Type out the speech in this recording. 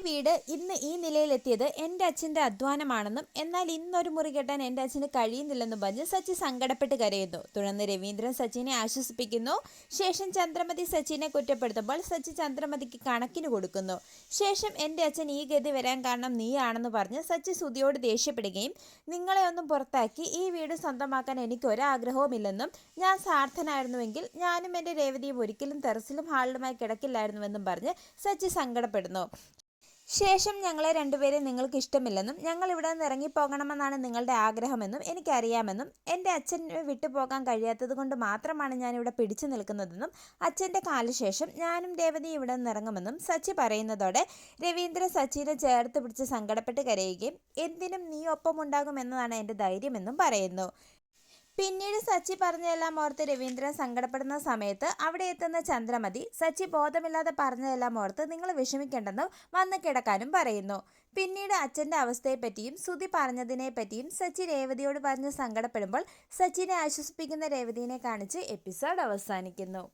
വീട് ഇന്ന് ഈ നിലയിലെത്തിയത് എൻ്റെ അച്ഛൻ്റെ അധ്വാനമാണെന്നും എന്നാൽ ഇന്നൊരു മുറി കെട്ടാൻ എൻ്റെ അച്ഛന് കഴിയുന്നില്ലെന്നും പറഞ്ഞ് സച്ചി സങ്കടപ്പെട്ട് കരയുന്നു. തുടർന്ന് രവീന്ദ്രൻ സച്ചിനെ ആശ്വസിപ്പിക്കുന്നു. ശേഷം ചന്ദ്രമതി സച്ചിനെ കുറ്റപ്പെടുത്തുമ്പോൾ സച്ചി ചന്ദ്രമതിക്ക് കണക്കിന് കൊടുക്കുന്നു. ശേഷം എൻ്റെ അച്ഛൻ ഈ ഗതി വരാൻ കാരണം നീയാണെന്ന് പറഞ്ഞ് സച്ചി സുധിയോട് ദേഷ്യപ്പെടുകയും നിങ്ങളെ ഒന്നും പുറത്താക്കി ഈ വീട് സ്വന്തമാക്കാൻ എനിക്ക് ഒരാഗ്രഹവുമില്ലെന്നും ഞാൻ സാർത്ഥനായിരുന്നുവെങ്കിൽ ഞാനും എൻ്റെ രേവതിയും ഒരിക്കലും ടെറസിലും ഹാളിലുമായി കിടക്കില്ലായിരുന്നുവെന്നും പറഞ്ഞ് സച്ചി സങ്കടപ്പെടുന്നു. ശേഷം ഞങ്ങളെ രണ്ടുപേരെ നിങ്ങൾക്ക് ഇഷ്ടമില്ലെന്നും ഞങ്ങൾ ഇവിടെ നിന്ന് ഇറങ്ങിപ്പോകണമെന്നാണ് നിങ്ങളുടെ ആഗ്രഹമെന്നും എനിക്കറിയാമെന്നും എൻ്റെ അച്ഛന് വിട്ടുപോകാൻ കഴിയാത്തത് കൊണ്ട് മാത്രമാണ് ഞാനിവിടെ പിടിച്ചു നിൽക്കുന്നതെന്നും അച്ഛൻ്റെ കാലശേഷം ഞാനും രേവതിയും ഇവിടെ നിന്ന് ഇറങ്ങുമെന്നും സച്ചി പറയുന്നതോടെ രവീന്ദ്രൻ സച്ചിനെ ചേർത്ത് പിടിച്ച് സങ്കടപ്പെട്ട് കരയുകയും എന്തിനും നീ ഒപ്പമുണ്ടാകുമെന്നതാണ് എൻ്റെ ധൈര്യമെന്നും പറയുന്നു. പിന്നീട് സച്ചി പറഞ്ഞതെല്ലാം ഓർത്ത് രവീന്ദ്രൻ സങ്കടപ്പെടുന്ന സമയത്ത് അവിടെ എത്തുന്ന ചന്ദ്രമതി സച്ചി ബോധമില്ലാതെ പറഞ്ഞതെല്ലാം ഓർത്ത് നിങ്ങൾ വിഷമിക്കേണ്ടെന്നും വന്ന് കിടക്കാനും പറയുന്നു. പിന്നീട് അച്ഛൻ്റെ അവസ്ഥയെപ്പറ്റിയും സുധി പറഞ്ഞതിനെപ്പറ്റിയും സച്ചി രേവതിയോട് പറഞ്ഞ് സങ്കടപ്പെടുമ്പോൾ സച്ചിനെ ആശ്വസിപ്പിക്കുന്ന രേവതിയെ കാണിച്ച് എപ്പിസോഡ് അവസാനിക്കുന്നു.